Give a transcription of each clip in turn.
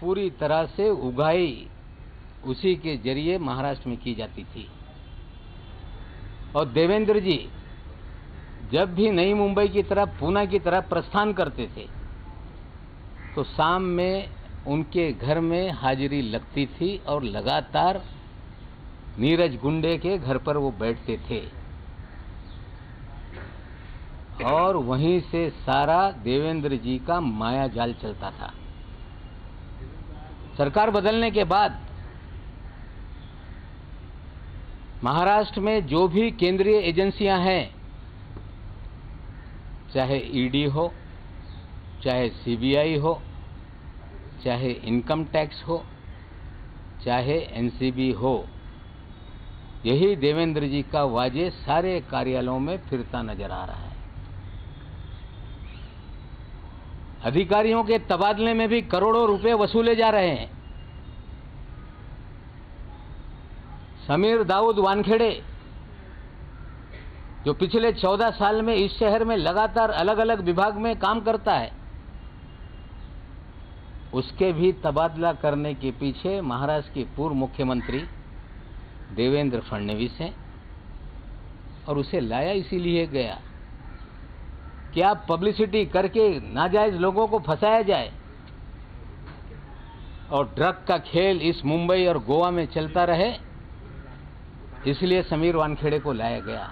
पूरी तरह से उगाई उसी के जरिए महाराष्ट्र में की जाती थी। और देवेंद्र जी जब भी नई मुंबई की तरफ, पूना की तरफ प्रस्थान करते थे तो शाम में उनके घर में हाजिरी लगती थी और लगातार नीरज गुंडे के घर पर वो बैठते थे और वहीं से सारा देवेंद्र जी का माया जाल चलता था। सरकार बदलने के बाद महाराष्ट्र में जो भी केंद्रीय एजेंसियां हैं, चाहे ईडी हो, चाहे सीबीआई हो, चाहे इनकम टैक्स हो, चाहे एनसीबी हो, यही देवेंद्र जी का वाजे सारे कार्यालयों में फिरता नजर आ रहा है। अधिकारियों के तबादले में भी करोड़ों रुपए वसूले जा रहे हैं। समीर दाऊद वानखेड़े जो पिछले 14 साल में इस शहर में लगातार अलग अलग विभाग में काम करता है, उसके भी तबादला करने के पीछे महाराष्ट्र के पूर्व मुख्यमंत्री देवेंद्र फडणवीस हैं। और उसे लाया इसीलिए गया कि आप पब्लिसिटी करके नाजायज लोगों को फंसाया जाए और ड्रग का खेल इस मुंबई और गोवा में चलता रहे, इसलिए समीर वानखेड़े को लाया गया।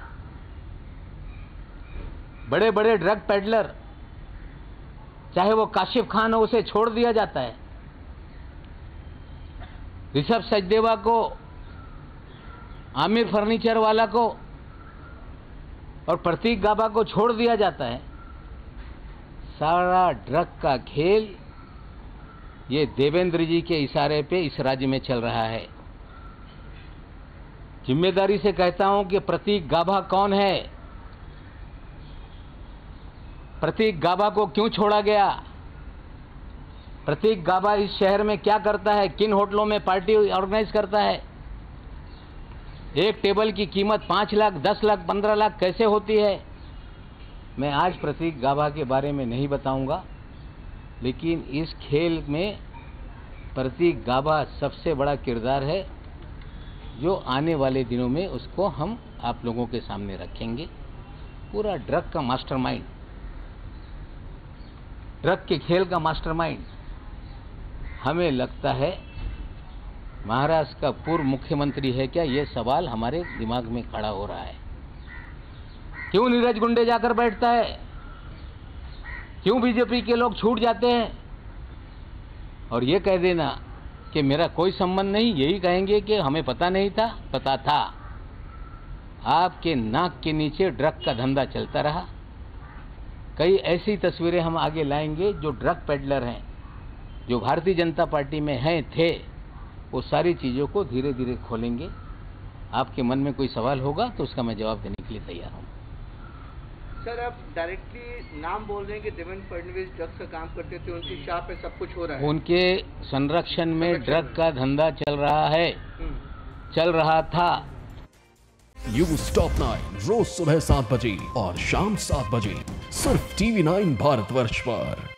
बड़े बड़े ड्रग पेडलर, चाहे वो काशिफ खान हो, उसे छोड़ दिया जाता है। ऋषभ सचदेवा को, आमिर फर्नीचर वाला को और प्रतीक गाबा को छोड़ दिया जाता है। सारा ड्रग का खेल ये देवेंद्र जी के इशारे पे इस राज्य में चल रहा है। जिम्मेदारी से कहता हूं कि प्रतीक गाबा कौन है, प्रतीक गाबा को क्यों छोड़ा गया, प्रतीक गाबा इस शहर में क्या करता है, किन होटलों में पार्टी ऑर्गेनाइज करता है, एक टेबल की कीमत 5 लाख, 10 लाख, 15 लाख कैसे होती है। मैं आज प्रतीक गाबा के बारे में नहीं बताऊंगा, लेकिन इस खेल में प्रतीक गाबा सबसे बड़ा किरदार है, जो आने वाले दिनों में उसको हम आप लोगों के सामने रखेंगे। पूरा ड्रग का मास्टरमाइंड, ड्रग के खेल का मास्टरमाइंड, हमें लगता है महाराष्ट्र का पूर्व मुख्यमंत्री है क्या, ये सवाल हमारे दिमाग में खड़ा हो रहा है। क्यों नीरज गुंडे जाकर बैठता है, क्यों बीजेपी के लोग छूट जाते हैं और ये कह देना कि मेरा कोई संबंध नहीं, यही कहेंगे कि हमें पता नहीं था, पता था। आपके नाक के नीचे ड्रग का धंधा चलता रहा। कई ऐसी तस्वीरें हम आगे लाएंगे जो ड्रग पेडलर हैं, जो भारतीय जनता पार्टी में हैं, थे, वो सारी चीज़ों को धीरे धीरे खोलेंगे। आपके मन में कोई सवाल होगा तो उसका मैं जवाब देने के लिए तैयार हूँ। सर, आप डायरेक्टली नाम बोल रहे हैं कि देवेंद्र फडणवीस ड्रग्स का काम करते थे, उनकी शाह पे सब कुछ हो रहा है। उनके संरक्षण में ड्रग का धंधा चल रहा है, चल रहा था। न्यूज टॉप 9 रोज सुबह 7 बजे और शाम 7 बजे सिर्फ TV9 भारतवर्ष पर।